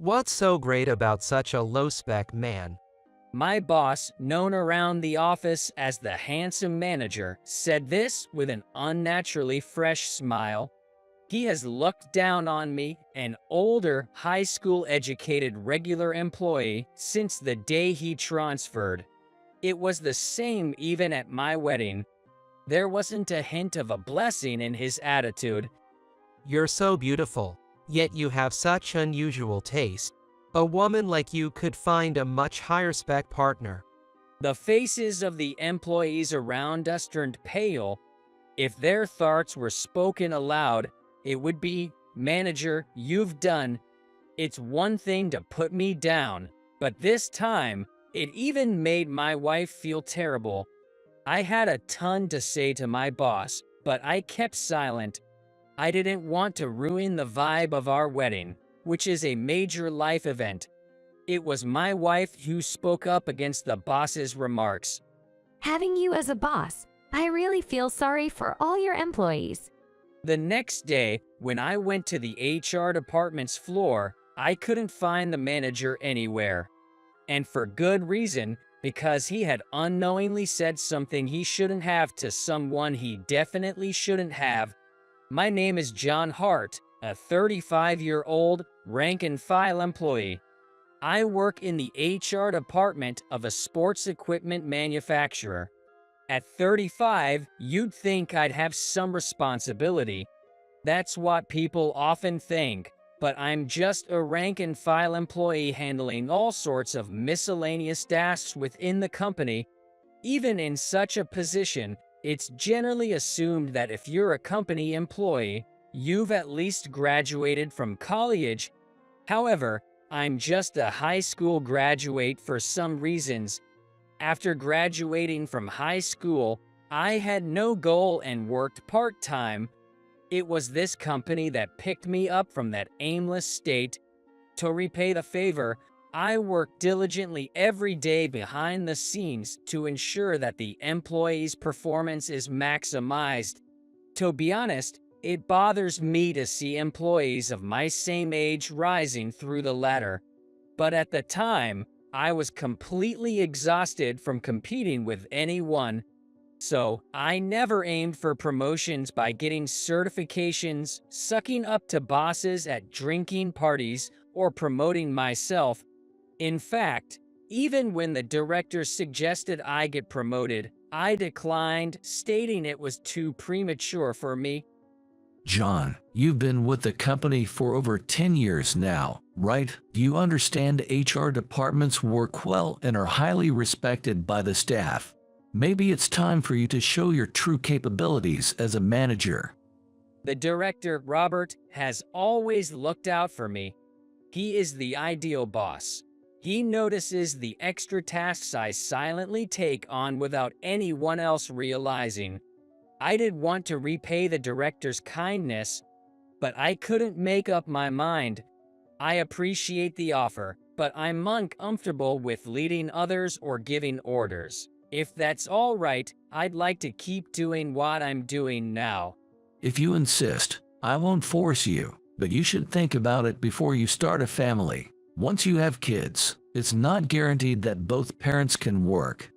What's so great about such a low-spec man? My boss, known around the office as the handsome manager, said this with an unnaturally fresh smile. He has looked down on me, an older, high school educated regular employee, since the day he transferred. It was the same even at my wedding. There wasn't a hint of a blessing in his attitude. You're so beautiful, yet you have such unusual taste. A woman like you could find a much higher spec partner. The faces of the employees around us turned pale. If their thoughts were spoken aloud, it would be, "Manager, you've done." It's one thing to put me down, but this time, it even made my wife feel terrible. I had a ton to say to my boss, but I kept silent. I didn't want to ruin the vibe of our wedding, which is a major life event. It was my wife who spoke up against the boss's remarks. Having you as a boss, I really feel sorry for all your employees. The next day, when I went to the HR department's floor, I couldn't find the manager anywhere. And for good reason, because he had unknowingly said something he shouldn't have to someone he definitely shouldn't have. My name is John Hart, a 35-year-old rank-and-file employee. I work in the HR department of a sports equipment manufacturer. At 35, you'd think I'd have some responsibility. That's what people often think, but I'm just a rank-and-file employee handling all sorts of miscellaneous tasks within the company. Even in such a position, it's generally assumed that if you're a company employee, you've at least graduated from college. However, I'm just a high school graduate for some reasons. After graduating from high school, I had no goal and worked part-time. It was this company that picked me up from that aimless state. To repay the favor, I worked diligently every day behind the scenes to ensure that the employee's performance is maximized. To be honest, it bothers me to see employees of my same age rising through the ladder. But at the time, I was completely exhausted from competing with anyone. So, I never aimed for promotions by getting certifications, sucking up to bosses at drinking parties, or promoting myself. In fact, even when the director suggested I get promoted, I declined, stating it was too premature for me. John, you've been with the company for over 10 years now, right? Do you understand HR departments work well and are highly respected by the staff? Maybe it's time for you to show your true capabilities as a manager. The director, Robert, has always looked out for me. He is the ideal boss. He notices the extra tasks I silently take on without anyone else realizing. I did want to repay the director's kindness, but I couldn't make up my mind. I appreciate the offer, but I'm uncomfortable with leading others or giving orders. If that's all right, I'd like to keep doing what I'm doing now. If you insist, I won't force you, but you should think about it before you start a family. Once you have kids, it's not guaranteed that both parents can work.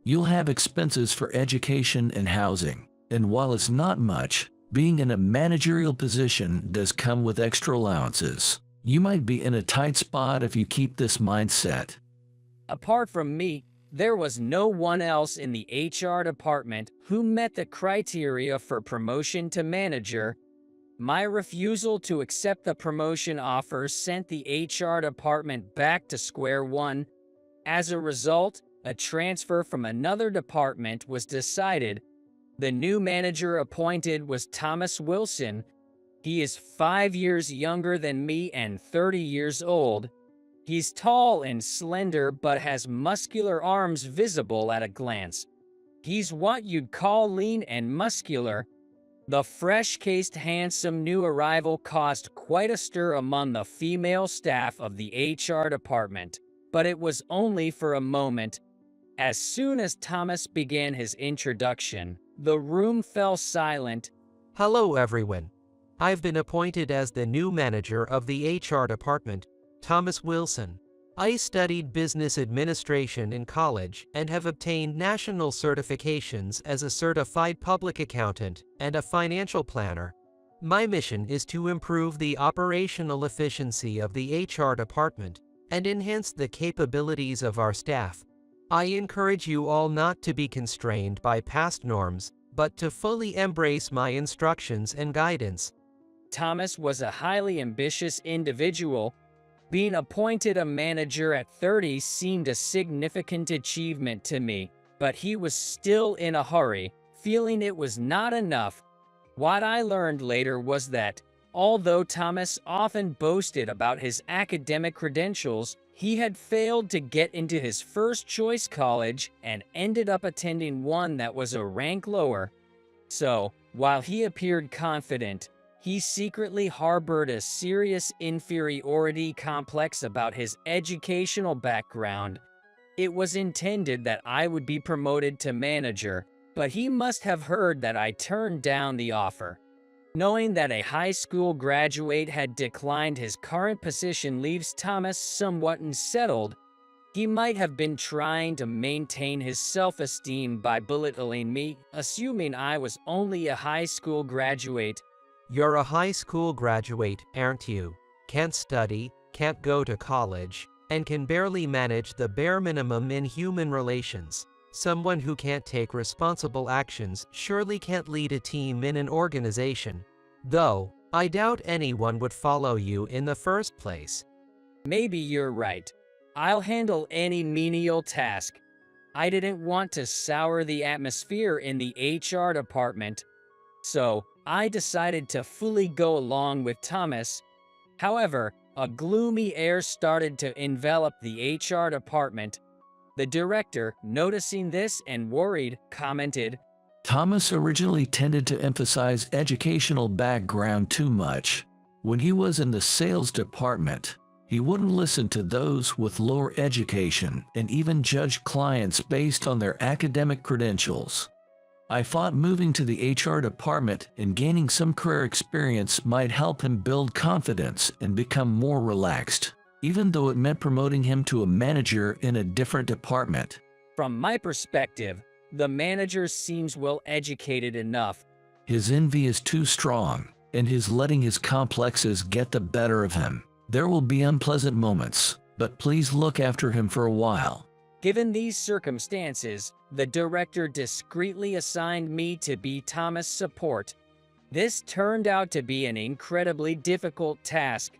You'll have expenses for education and housing. And while it's not much, being in a managerial position does come with extra allowances. You might be in a tight spot if you keep this mindset. Apart from me, there was no one else in the HR department who met the criteria for promotion to manager. My refusal to accept the promotion offer sent the HR department back to square one. As a result, a transfer from another department was decided. The new manager appointed was Thomas Wilson. He is 5 years younger than me and 30 years old. He's tall and slender but has muscular arms visible at a glance. He's what you'd call lean and muscular. The fresh-faced, handsome new arrival caused quite a stir among the female staff of the HR department, but it was only for a moment. As soon as Thomas began his introduction, the room fell silent. Hello everyone. I've been appointed as the new manager of the HR department. Thomas Wilson. I studied business administration in college and have obtained national certifications as a certified public accountant and a financial planner. My mission is to improve the operational efficiency of the HR department and enhance the capabilities of our staff. I encourage you all not to be constrained by past norms, but to fully embrace my instructions and guidance. Thomas was a highly ambitious individual. Being appointed a manager at 30 seemed a significant achievement to me, but he was still in a hurry, feeling it was not enough. What I learned later was that, although Thomas often boasted about his academic credentials, he had failed to get into his first choice college and ended up attending one that was a rank lower. So, while he appeared confident, he secretly harbored a serious inferiority complex about his educational background. It was intended that I would be promoted to manager, but he must have heard that I turned down the offer. Knowing that a high school graduate had declined his current position leaves Thomas somewhat unsettled. He might have been trying to maintain his self-esteem by belittling me, assuming I was only a high school graduate. You're a high school graduate, aren't you? Can't study, can't go to college, and can barely manage the bare minimum in human relations. Someone who can't take responsible actions surely can't lead a team in an organization. Though, I doubt anyone would follow you in the first place. Maybe you're right. I'll handle any menial task. I didn't want to sour the atmosphere in the HR department, so I decided to fully go along with Thomas. However, a gloomy air started to envelop the HR department. The director, noticing this and worried, commented, Thomas originally tended to emphasize educational background too much. When he was in the sales department, he wouldn't listen to those with lower education and even judge clients based on their academic credentials. I thought moving to the HR department and gaining some career experience might help him build confidence and become more relaxed, even though it meant promoting him to a manager in a different department. From my perspective, the manager seems well educated enough. His envy is too strong, and he's letting his complexes get the better of him. There will be unpleasant moments, but please look after him for a while. Given these circumstances, the director discreetly assigned me to be Thomas' support. This turned out to be an incredibly difficult task.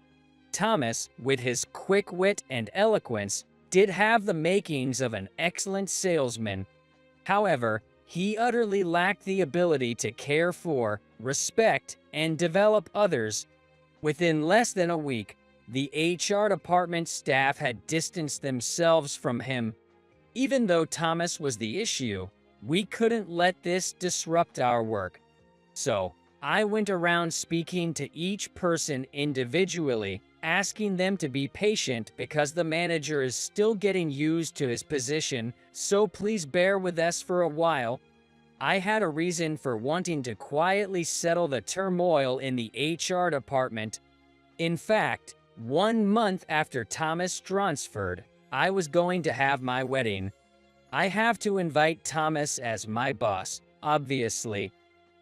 Thomas, with his quick wit and eloquence, did have the makings of an excellent salesman. However, he utterly lacked the ability to care for, respect, and develop others. Within less than a week, the HR department staff had distanced themselves from him. Even though Thomas was the issue, we couldn't let this disrupt our work. So, I went around speaking to each person individually, asking them to be patient because the manager is still getting used to his position, so please bear with us for a while. I had a reason for wanting to quietly settle the turmoil in the HR department. In fact, 1 month after Thomas transferred, I was going to have my wedding. I have to invite Thomas as my boss, obviously.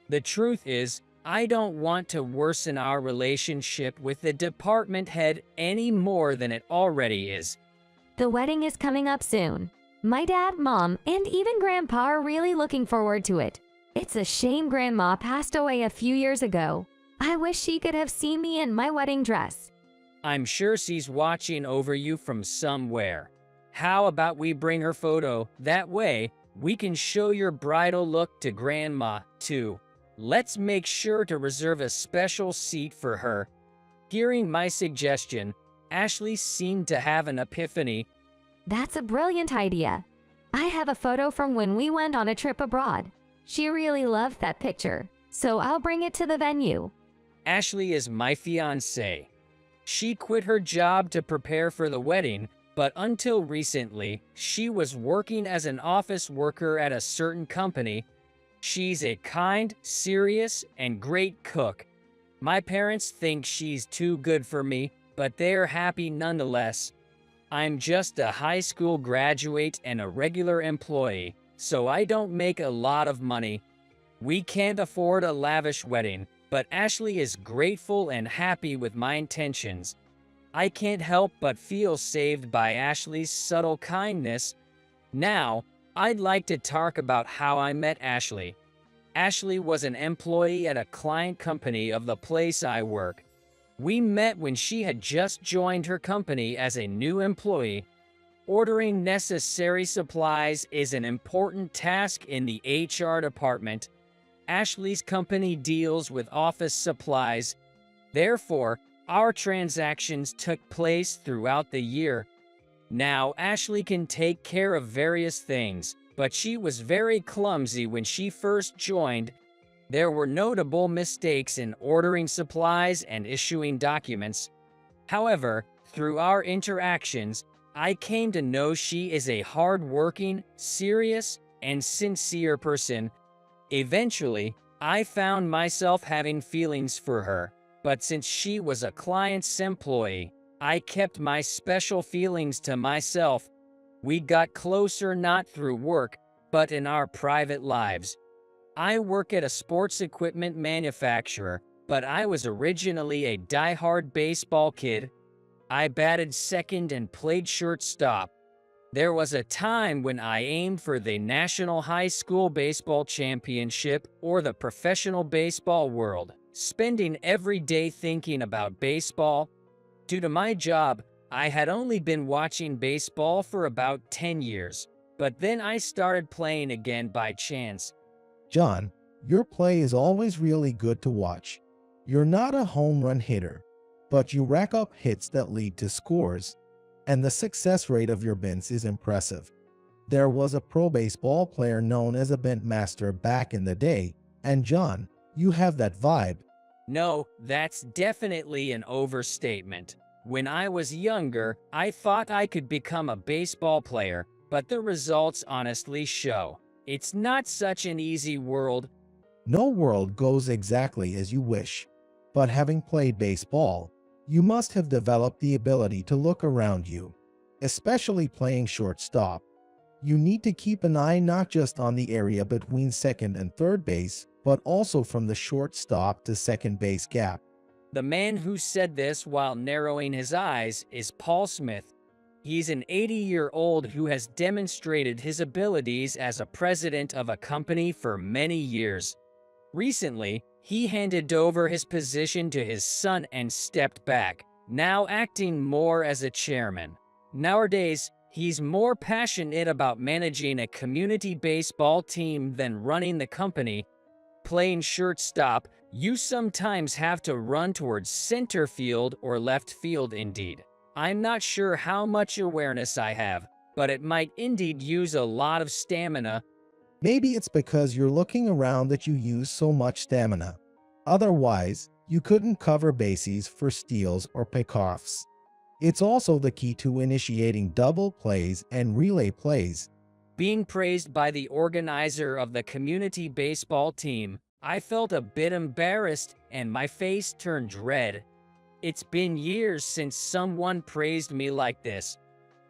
The truth is, I don't want to worsen our relationship with the department head any more than it already is. The wedding is coming up soon. My dad, mom, and even grandpa are really looking forward to it. It's a shame grandma passed away a few years ago. I wish she could have seen me in my wedding dress. I'm sure she's watching over you from somewhere. How about we bring her photo? That way, we can show your bridal look to Grandma, too. Let's make sure to reserve a special seat for her. Hearing my suggestion, Ashley seemed to have an epiphany. That's a brilliant idea. I have a photo from when we went on a trip abroad. She really loved that picture, so I'll bring it to the venue. Ashley is my fiancée. She quit her job to prepare for the wedding, but until recently, she was working as an office worker at a certain company. She's a kind, serious, and great cook. My parents think she's too good for me, but they're happy nonetheless. I'm just a high school graduate and a regular employee, so I don't make a lot of money. We can't afford a lavish wedding, but Ashley is grateful and happy with my intentions. I can't help but feel saved by Ashley's subtle kindness. Now, I'd like to talk about how I met Ashley. Ashley was an employee at a client company of the place I work. We met when she had just joined her company as a new employee. Ordering necessary supplies is an important task in the HR department. Ashley's company deals with office supplies. Therefore, our transactions took place throughout the year. Now, Ashley can take care of various things, but she was very clumsy when she first joined. There were notable mistakes in ordering supplies and issuing documents. However, through our interactions, I came to know she is a hard-working, serious, and sincere person. Eventually, I found myself having feelings for her, but since she was a client's employee, I kept my special feelings to myself. We got closer not through work, but in our private lives. I work at a sports equipment manufacturer, but I was originally a die-hard baseball kid. I batted second and played shortstop. There was a time when I aimed for the National High School Baseball Championship or the professional baseball world, spending every day thinking about baseball. Due to my job, I had only been watching baseball for about 10 years, but then I started playing again by chance. John, your play is always really good to watch. You're not a home run hitter, but you rack up hits that lead to scores, and the success rate of your bints is impressive. There was a pro baseball player known as a bint master back in the day, and John, you have that vibe. No, that's definitely an overstatement. When I was younger, I thought I could become a baseball player, but the results honestly show it's not such an easy world. No world goes exactly as you wish, but having played baseball, you must have developed the ability to look around you, especially playing shortstop. You need to keep an eye not just on the area between second and third base, but also from the shortstop to second base gap. The man who said this while narrowing his eyes is Paul Smith. He's an 80-year-old who has demonstrated his abilities as a president of a company for many years. Recently, he handed over his position to his son and stepped back, now acting more as a chairman. Nowadays, he's more passionate about managing a community baseball team than running the company. Playing shortstop, you sometimes have to run towards center field or left field indeed. I'm not sure how much awareness I have, but it might indeed use a lot of stamina. Maybe it's because you're looking around that you use so much stamina. Otherwise, you couldn't cover bases for steals or pickoffs. It's also the key to initiating double plays and relay plays. Being praised by the organizer of the community baseball team, I felt a bit embarrassed and my face turned red. It's been years since someone praised me like this.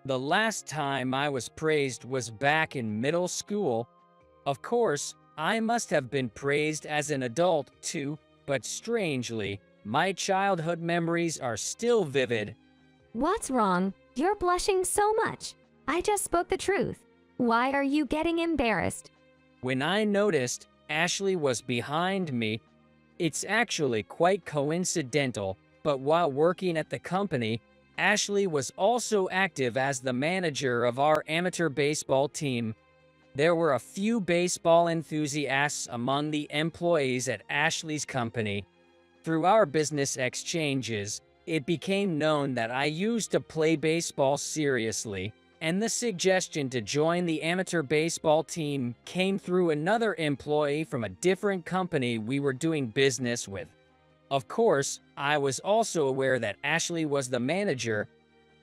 The last time I was praised was back in middle school. Of course, I must have been praised as an adult too, but strangely, my childhood memories are still vivid. What's wrong? You're blushing so much. I just spoke the truth. Why are you getting embarrassed? When I noticed Ashley was behind me, it's actually quite coincidental, but while working at the company, Ashley was also active as the manager of our amateur baseball team. There were a few baseball enthusiasts among the employees at Ashley's company. Through our business exchanges, it became known that I used to play baseball seriously, and the suggestion to join the amateur baseball team came through another employee from a different company we were doing business with. Of course, I was also aware that Ashley was the manager.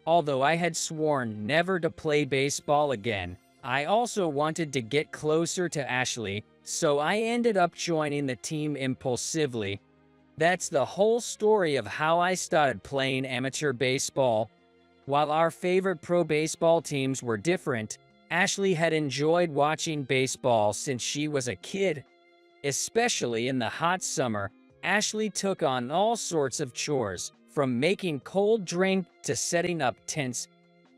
Although I had sworn never to play baseball again, I also wanted to get closer to Ashley, so I ended up joining the team impulsively. That's the whole story of how I started playing amateur baseball. While our favorite pro baseball teams were different, Ashley had enjoyed watching baseball since she was a kid. Especially in the hot summer, Ashley took on all sorts of chores, from making cold drink to setting up tents.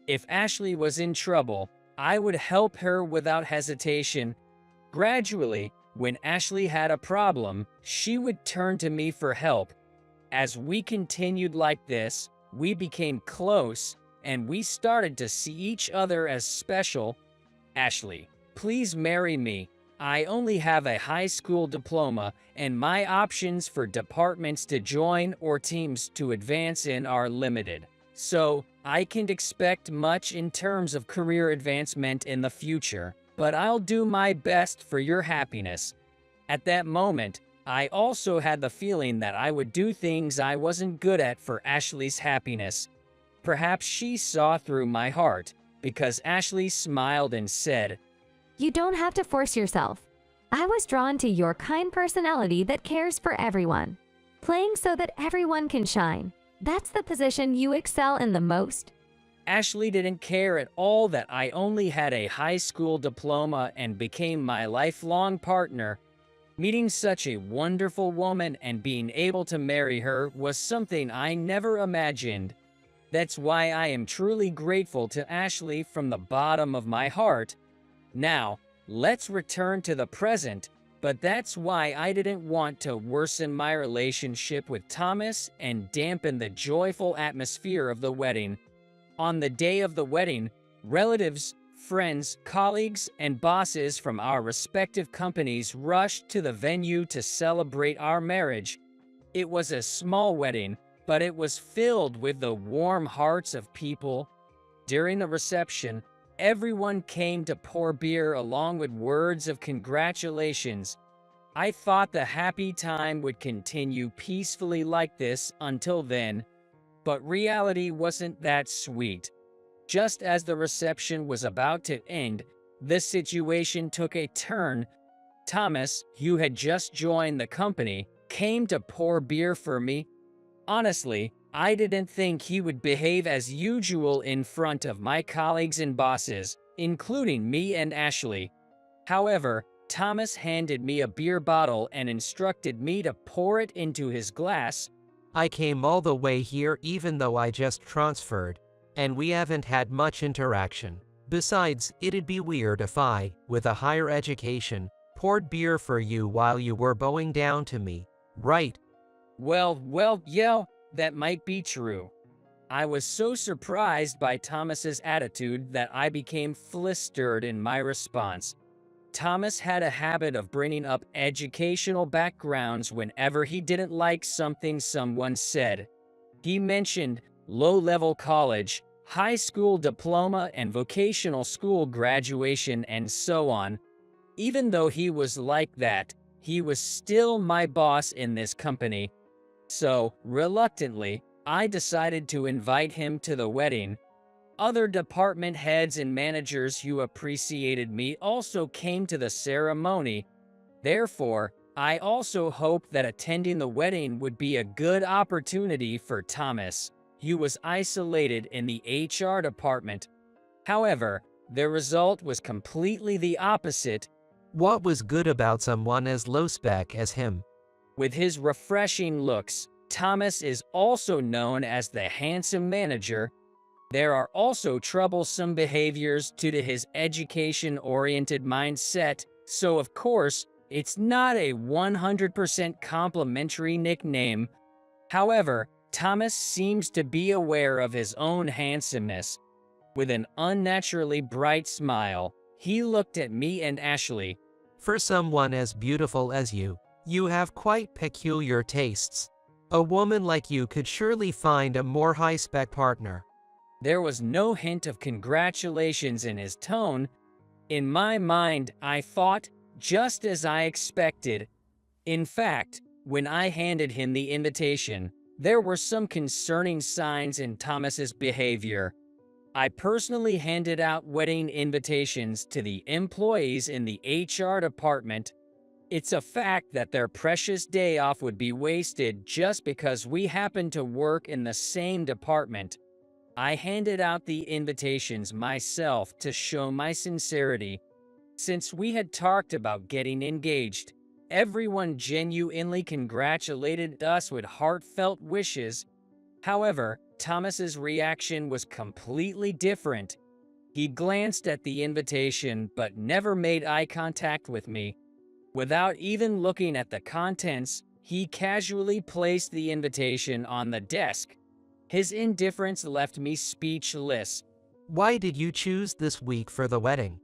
If Ashley was in trouble, I would help her without hesitation. Gradually, when Ashley had a problem, she would turn to me for help. As we continued like this, we became close, and we started to see each other as special. Ashley, please marry me. I only have a high school diploma, and my options for departments to join or teams to advance in are limited. So, I can't expect much in terms of career advancement in the future, but I'll do my best for your happiness. At that moment, I also had the feeling that I would do things I wasn't good at for Ashley's happiness. Perhaps she saw through my heart, because Ashley smiled and said, You don't have to force yourself. I was drawn to your kind personality that cares for everyone. Playing so that everyone can shine. That's the position you excel in the most. Ashley didn't care at all that I only had a high school diploma and became my lifelong partner. Meeting such a wonderful woman and being able to marry her was something I never imagined. That's why I am truly grateful to Ashley from the bottom of my heart. Now, let's return to the present, but that's why I didn't want to worsen my relationship with Thomas and dampen the joyful atmosphere of the wedding. On the day of the wedding, relatives, friends, colleagues, and bosses from our respective companies rushed to the venue to celebrate our marriage. It was a small wedding, but it was filled with the warm hearts of people. During the reception, everyone came to pour beer along with words of congratulations. I thought the happy time would continue peacefully like this until then, but reality wasn't that sweet. Just as the reception was about to end, the situation took a turn. Thomas, who had just joined the company, came to pour beer for me. Honestly, I didn't think he would behave as usual in front of my colleagues and bosses, including me and Ashley. However, Thomas handed me a beer bottle and instructed me to pour it into his glass. I came all the way here even though I just transferred, and we haven't had much interaction. Besides, it'd be weird if I, with a higher education, poured beer for you while you were bowing down to me, right? Well, yeah, that might be true. I was so surprised by Thomas's attitude that I became flustered in my response. Thomas had a habit of bringing up educational backgrounds whenever he didn't like something someone said. He mentioned low-level college, high school diploma, and vocational school graduation, and so on. Even though he was like that, he was still my boss in this company. So, reluctantly, I decided to invite him to the wedding. Other department heads and managers who appreciated me also came to the ceremony. Therefore, I also hoped that attending the wedding would be a good opportunity for Thomas, who was isolated in the HR department. However, the result was completely the opposite. What was good about someone as low-spec as him? With his refreshing looks, Thomas is also known as the handsome manager. There are also troublesome behaviors due to his education-oriented mindset, so of course, it's not a 100% complimentary nickname. However, Thomas seems to be aware of his own handsomeness. With an unnaturally bright smile, he looked at me and Ashley. For someone as beautiful as you have quite peculiar tastes. A woman like you could surely find a more high-spec partner. There was no hint of congratulations in his tone. In my mind, I thought, just as I expected. In fact, when I handed him the invitation, there were some concerning signs in Thomas's behavior. I personally handed out wedding invitations to the employees in the HR department. It's a fact that their precious day off would be wasted just because we happen to work in the same department. I handed out the invitations myself to show my sincerity. Since we had talked about getting engaged, everyone genuinely congratulated us with heartfelt wishes. However, Thomas's reaction was completely different. He glanced at the invitation but never made eye contact with me. Without even looking at the contents, he casually placed the invitation on the desk. His indifference left me speechless. Why did you choose this week for the wedding?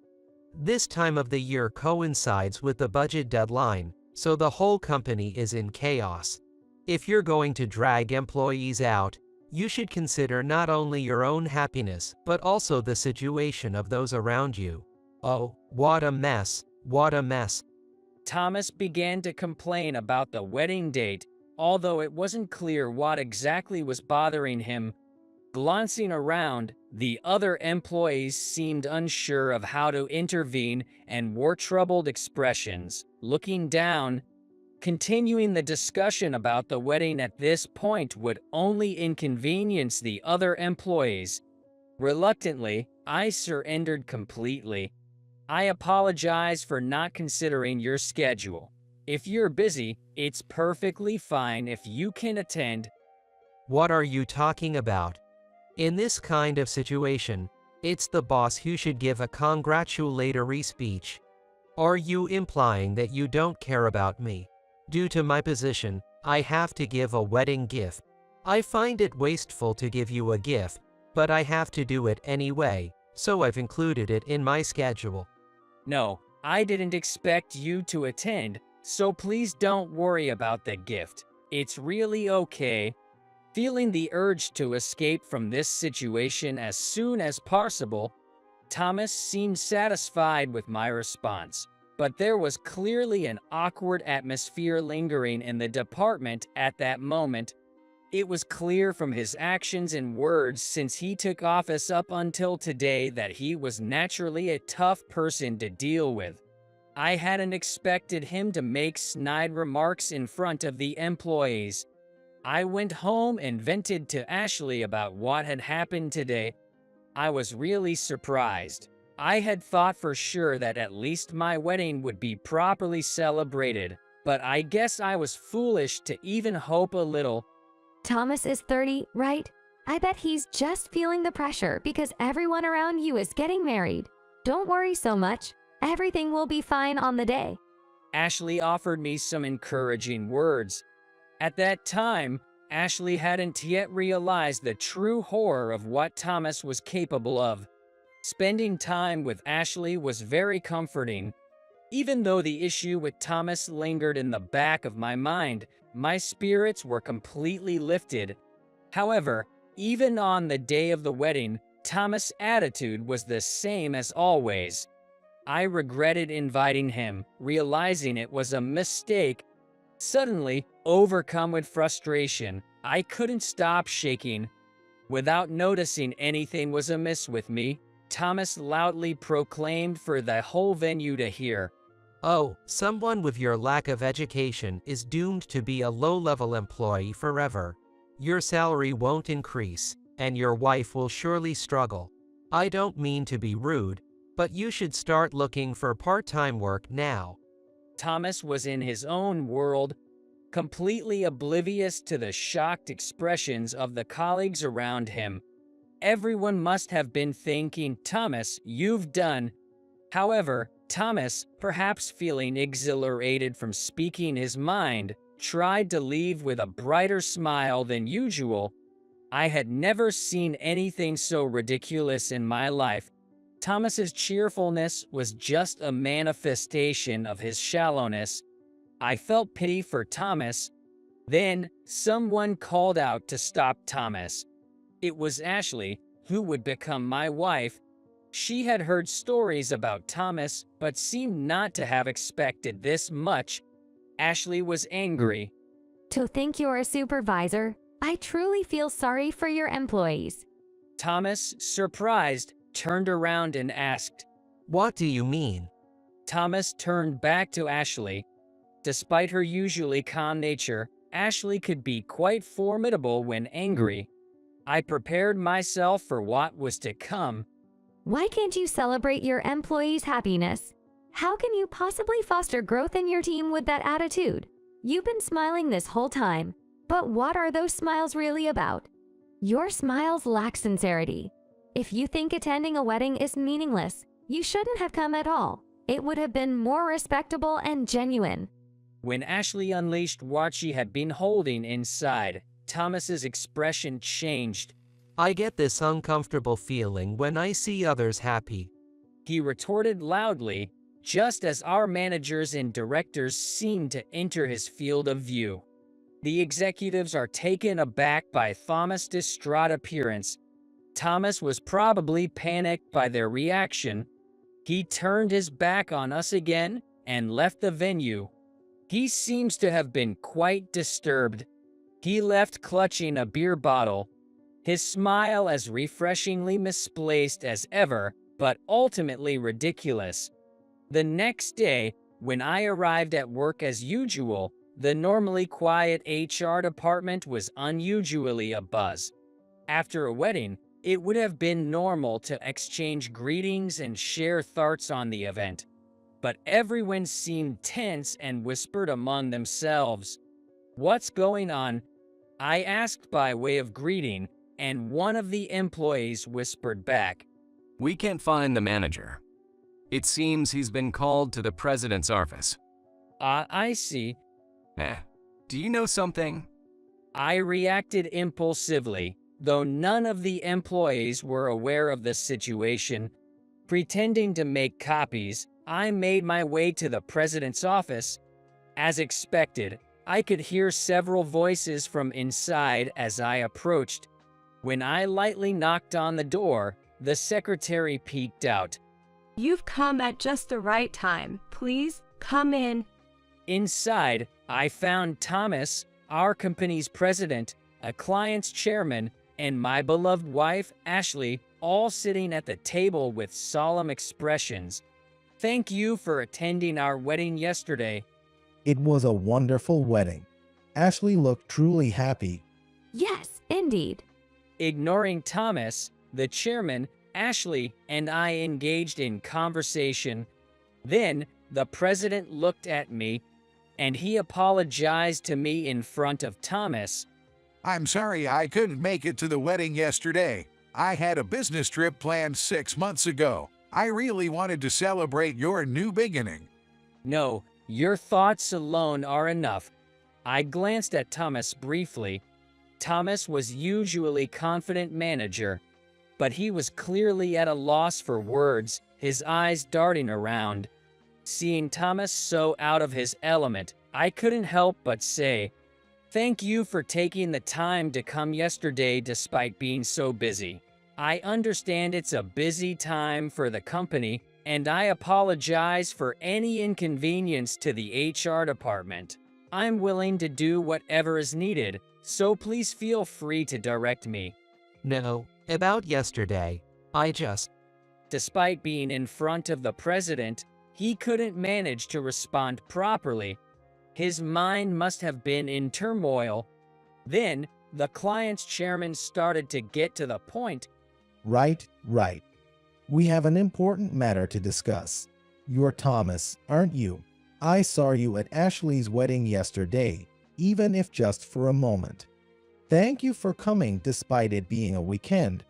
This time of the year coincides with the budget deadline, so the whole company is in chaos. If you're going to drag employees out, you should consider not only your own happiness, but also the situation of those around you. Oh, what a mess, what a mess. Thomas began to complain about the wedding date, although it wasn't clear what exactly was bothering him. Glancing around, the other employees seemed unsure of how to intervene and wore troubled expressions. Looking down, continuing the discussion about the wedding at this point would only inconvenience the other employees. Reluctantly, I surrendered completely. I apologize for not considering your schedule. If you're busy, it's perfectly fine if you can attend. What are you talking about? In this kind of situation, it's the boss who should give a congratulatory speech. Are you implying that you don't care about me? Due to my position, I have to give a wedding gift. I find it wasteful to give you a gift, but I have to do it anyway, so I've included it in my schedule. No, I didn't expect you to attend, so please don't worry about the gift. It's really okay. Feeling the urge to escape from this situation as soon as possible, Thomas seemed satisfied with my response. But there was clearly an awkward atmosphere lingering in the department at that moment. It was clear from his actions and words since he took office up until today that he was naturally a tough person to deal with. I hadn't expected him to make snide remarks in front of the employees. I went home and vented to Ashley about what had happened today. I was really surprised. I had thought for sure that at least my wedding would be properly celebrated, but I guess I was foolish to even hope a little. Thomas is 30, right? I bet he's just feeling the pressure because everyone around you is getting married. Don't worry so much. Everything will be fine on the day. Ashley offered me some encouraging words. At that time, Ashley hadn't yet realized the true horror of what Thomas was capable of. Spending time with Ashley was very comforting. Even though the issue with Thomas lingered in the back of my mind, my spirits were completely lifted. However, even on the day of the wedding, Thomas' attitude was the same as always. I regretted inviting him, realizing it was a mistake. Suddenly, overcome with frustration, I couldn't stop shaking. Without noticing anything was amiss with me, Thomas loudly proclaimed for the whole venue to hear. Oh, someone with your lack of education is doomed to be a low-level employee forever. Your salary won't increase, and your wife will surely struggle. I don't mean to be rude, but you should start looking for part-time work now. Thomas was in his own world, completely oblivious to the shocked expressions of the colleagues around him. Everyone must have been thinking, "Thomas, you've done." However, Thomas, perhaps feeling exhilarated from speaking his mind, tried to leave with a brighter smile than usual. I had never seen anything so ridiculous in my life. Thomas's cheerfulness was just a manifestation of his shallowness. I felt pity for Thomas. Then, someone called out to stop Thomas. It was Ashley, who would become my wife. She had heard stories about Thomas, but seemed not to have expected this much. Ashley was angry. To think you're a supervisor, I truly feel sorry for your employees. Thomas, surprised, turned around and asked. What do you mean? Thomas turned back to Ashley. Despite her usually calm nature, Ashley could be quite formidable when angry. I prepared myself for what was to come. Why can't you celebrate your employees' happiness? How can you possibly foster growth in your team with that attitude? You've been smiling this whole time, but what are those smiles really about? Your smiles lack sincerity. If you think attending a wedding is meaningless, you shouldn't have come at all. It would have been more respectable and genuine. When Ashley unleashed what she had been holding inside, Thomas's expression changed. I get this uncomfortable feeling when I see others happy. He retorted loudly, just as our managers and directors seemed to enter his field of view. The executives are taken aback by Thomas' distraught appearance. Thomas was probably panicked by their reaction. He turned his back on us again and left the venue. He seems to have been quite disturbed. He left clutching a beer bottle, his smile as refreshingly misplaced as ever, but ultimately ridiculous. The next day, when I arrived at work as usual, the normally quiet HR department was unusually abuzz. After a wedding, it would have been normal to exchange greetings and share thoughts on the event. But everyone seemed tense and whispered among themselves. "What's going on?" I asked by way of greeting, and one of the employees whispered back, "We can't find the manager. It seems he's been called to the president's office." I see." Do you know something? I reacted impulsively, though none of the employees were aware of the situation. Pretending to make copies, I made my way to the president's office. As expected, I could hear several voices from inside as I approached. When I lightly knocked on the door, the secretary peeked out. "You've come at just the right time. Please, come in." Inside, I found Thomas, our company's president, a client's chairman, and my beloved wife, Ashley, all sitting at the table with solemn expressions. "Thank you for attending our wedding yesterday." It was a wonderful wedding. Ashley looked truly happy. Yes, indeed. Ignoring Thomas, the chairman, Ashley and I engaged in conversation. Then, the president looked at me, and he apologized to me in front of Thomas. "I'm sorry I couldn't make it to the wedding yesterday. I had a business trip planned 6 months ago. I really wanted to celebrate your new beginning." "No, your thoughts alone are enough." I glanced at Thomas briefly. Thomas was usually confident manager, but he was clearly at a loss for words, his eyes darting around. Seeing Thomas so out of his element, I couldn't help but say, "Thank you for taking the time to come yesterday despite being so busy. I understand it's a busy time for the company, and I apologize for any inconvenience to the HR department. I'm willing to do whatever is needed, so please feel free to direct me." No, about yesterday, Despite being in front of the president, he couldn't manage to respond properly. His mind must have been in turmoil. Then, the client's chairman started to get to the point. Right. We have an important matter to discuss. You're Thomas, aren't you? I saw you at Ashley's wedding yesterday, even if just for a moment. Thank you for coming despite it being a weekend.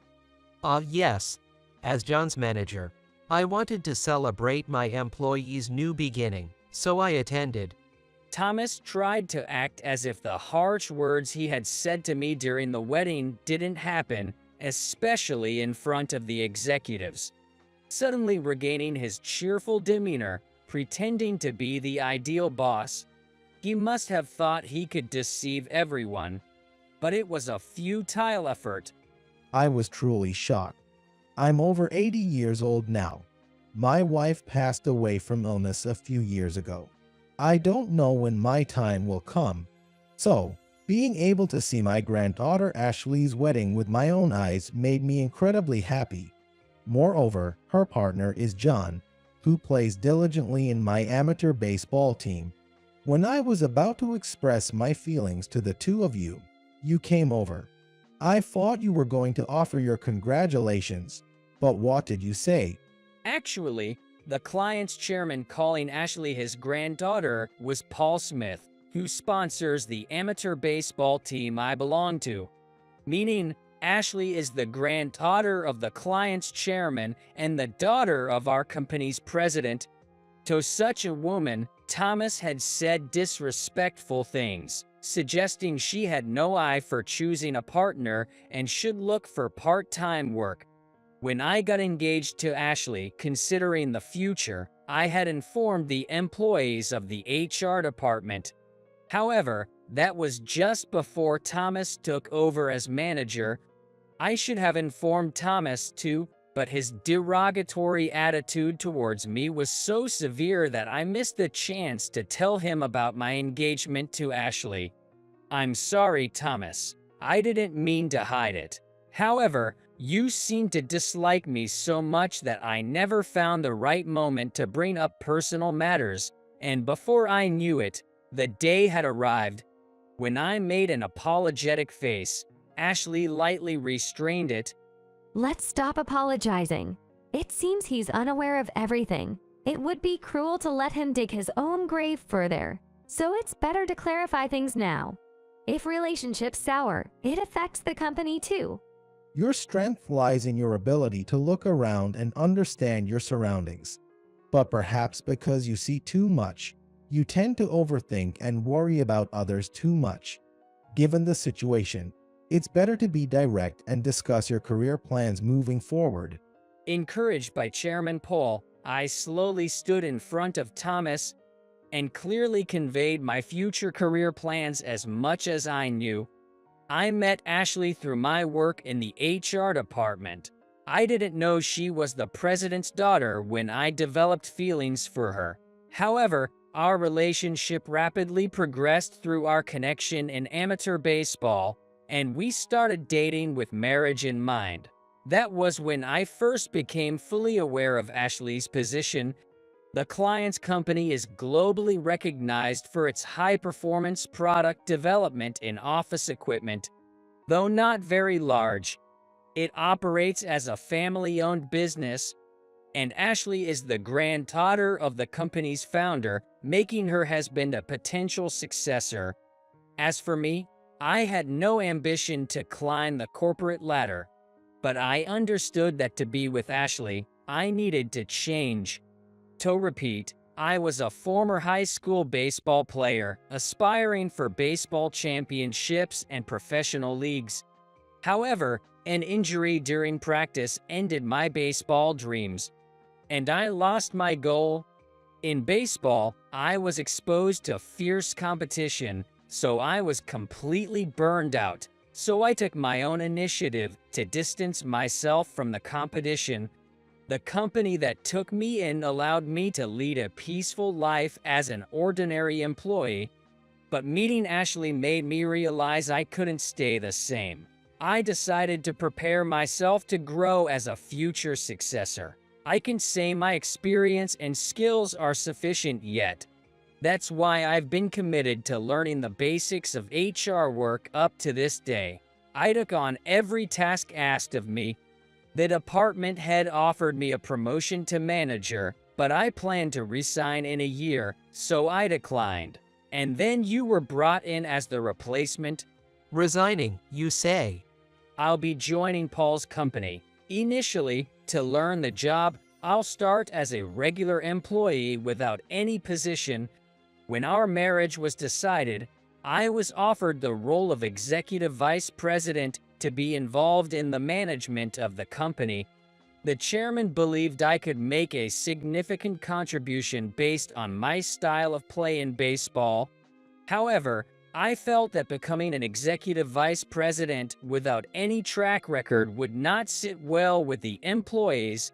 Yes. As John's manager, I wanted to celebrate my employee's new beginning, so I attended. Thomas tried to act as if the harsh words he had said to me during the wedding didn't happen, especially in front of the executives. Suddenly regaining his cheerful demeanor, pretending to be the ideal boss, he must have thought he could deceive everyone. But it was a futile effort. I was truly shocked. I'm over 80 years old now. My wife passed away from illness a few years ago. I don't know when my time will come. So, being able to see my granddaughter Ashley's wedding with my own eyes made me incredibly happy. Moreover, her partner is John, who plays diligently in my amateur baseball team. When I was about to express my feelings to the two of you, you came over. I thought you were going to offer your congratulations, but what did you say? Actually, the client's chairman calling Ashley his granddaughter was Paul Smith, who sponsors the amateur baseball team I belong to. Meaning, Ashley is the granddaughter of the client's chairman and the daughter of our company's president. To such a woman, Thomas had said disrespectful things, suggesting she had no eye for choosing a partner and should look for part-time work. When I got engaged to Ashley, considering the future, I had informed the employees of the HR department. However, that was just before Thomas took over as manager. I should have informed Thomas too, but his derogatory attitude towards me was so severe that I missed the chance to tell him about my engagement to Ashley. I'm sorry, Thomas. I didn't mean to hide it. However, you seem to dislike me so much that I never found the right moment to bring up personal matters, and before I knew it, the day had arrived. When I made an apologetic face, Ashley lightly restrained it. Let's stop apologizing. It seems he's unaware of everything. It would be cruel to let him dig his own grave further. So it's better to clarify things now. If relationships sour, it affects the company too. Your strength lies in your ability to look around and understand your surroundings. But perhaps because you see too much, you tend to overthink and worry about others too much. Given the situation, it's better to be direct and discuss your career plans moving forward. Encouraged by Chairman Paul, I slowly stood in front of Thomas and clearly conveyed my future career plans as much as I knew. I met Ashley through my work in the HR department. I didn't know she was the president's daughter when I developed feelings for her. However, our relationship rapidly progressed through our connection in amateur baseball, and we started dating with marriage in mind. That was when I first became fully aware of Ashley's position. The client's company is globally recognized for its high-performance product development in office equipment. Though not very large, it operates as a family-owned business, and Ashley is the granddaughter of the company's founder, making her husband a potential successor. As for me, I had no ambition to climb the corporate ladder, but I understood that to be with Ashley, I needed to change. To repeat, I was a former high school baseball player, aspiring for baseball championships and professional leagues. However, an injury during practice ended my baseball dreams, and I lost my goal. In baseball, I was exposed to fierce competition, so I was completely burned out. So I took my own initiative to distance myself from the competition. The company that took me in allowed me to lead a peaceful life as an ordinary employee, but meeting Ashley made me realize I couldn't stay the same. I decided to prepare myself to grow as a future successor. I can say my experience and skills are sufficient yet. That's why I've been committed to learning the basics of HR work up to this day. I took on every task asked of me. The department head offered me a promotion to manager, but I planned to resign in a year, so I declined. And then you were brought in as the replacement. Resigning, you say? I'll be joining Paul's company. Initially, to learn the job, I'll start as a regular employee without any position. When our marriage was decided, I was offered the role of executive vice president to be involved in the management of the company. The chairman believed I could make a significant contribution based on my style of play in baseball. However, I felt that becoming an executive vice president without any track record would not sit well with the employees.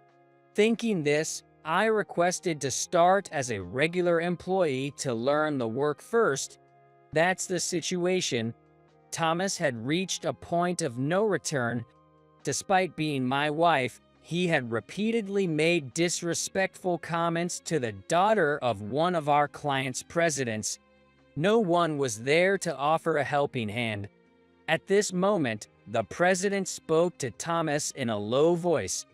Thinking this, I requested to start as a regular employee to learn the work first. That's the situation. Thomas had reached a point of no return. Despite being my wife, he had repeatedly made disrespectful comments to the daughter of one of our client's presidents. No one was there to offer a helping hand. At this moment, the president spoke to Thomas in a low voice.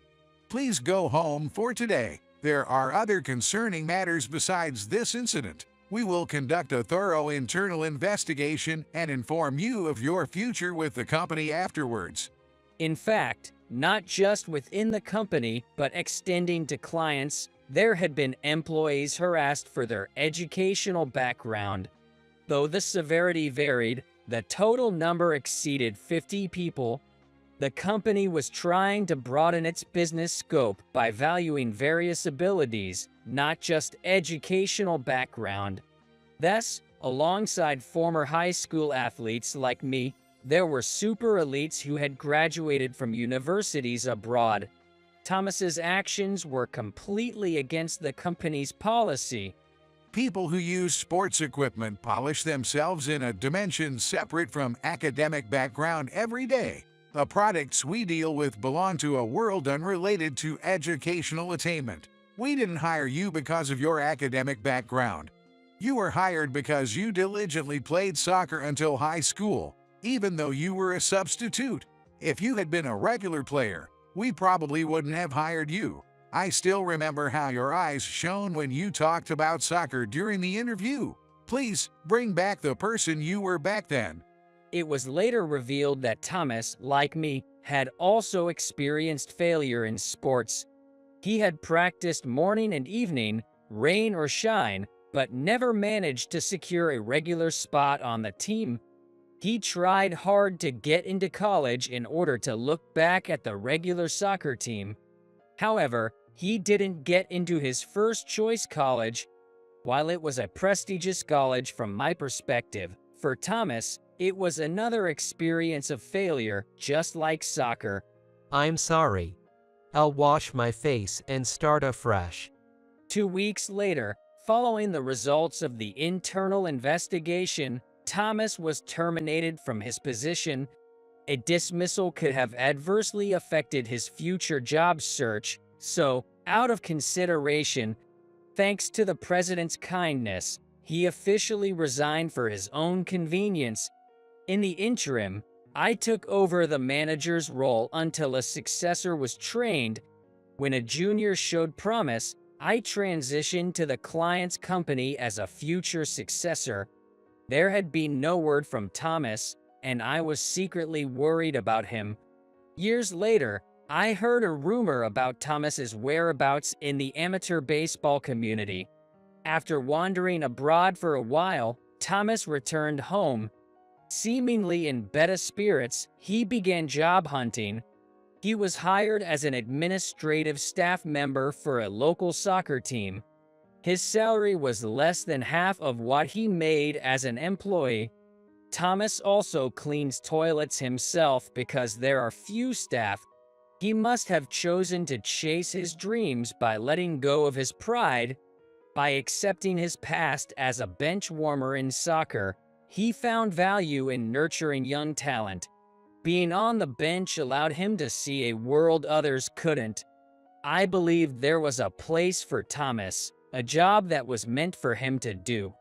Please go home for today. There are other concerning matters besides this incident. We will conduct a thorough internal investigation and inform you of your future with the company afterwards. In fact, not just within the company, but extending to clients, there had been employees harassed for their educational background. Though the severity varied, the total number exceeded 50 people. The company was trying to broaden its business scope by valuing various abilities, not just educational background. Thus, alongside former high school athletes like me, there were super elites who had graduated from universities abroad. Thomas's actions were completely against the company's policy. People who use sports equipment polish themselves in a dimension separate from academic background every day. The products we deal with belong to a world unrelated to educational attainment. We didn't hire you because of your academic background. You were hired because you diligently played soccer until high school, even though you were a substitute. If you had been a regular player, we probably wouldn't have hired you. I still remember how your eyes shone when you talked about soccer during the interview. Please, bring back the person you were back then. It was later revealed that Thomas, like me, had also experienced failure in sports. He had practiced morning and evening, rain or shine, but never managed to secure a regular spot on the team. He tried hard to get into college in order to look back at the regular soccer team. However, he didn't get into his first choice college. While it was a prestigious college from my perspective, for Thomas, it was another experience of failure, just like soccer. I'm sorry. I'll wash my face and start afresh. 2 weeks later, following the results of the internal investigation, Thomas was terminated from his position. A dismissal could have adversely affected his future job search, so, out of consideration, thanks to the president's kindness, he officially resigned for his own convenience. In the interim, I took over the manager's role until a successor was trained. When a junior showed promise, I transitioned to the client's company as a future successor. There had been no word from Thomas, and I was secretly worried about him. Years later, I heard a rumor about Thomas's whereabouts in the amateur baseball community. After wandering abroad for a while, Thomas returned home. Seemingly in better spirits, he began job hunting. He was hired as an administrative staff member for a local soccer team. His salary was less than half of what he made as an employee. Thomas also cleans toilets himself because there are few staff. He must have chosen to chase his dreams by letting go of his pride. By accepting his past as a bench warmer in soccer, he found value in nurturing young talent. Being on the bench allowed him to see a world others couldn't. I believed there was a place for Thomas, a job that was meant for him to do.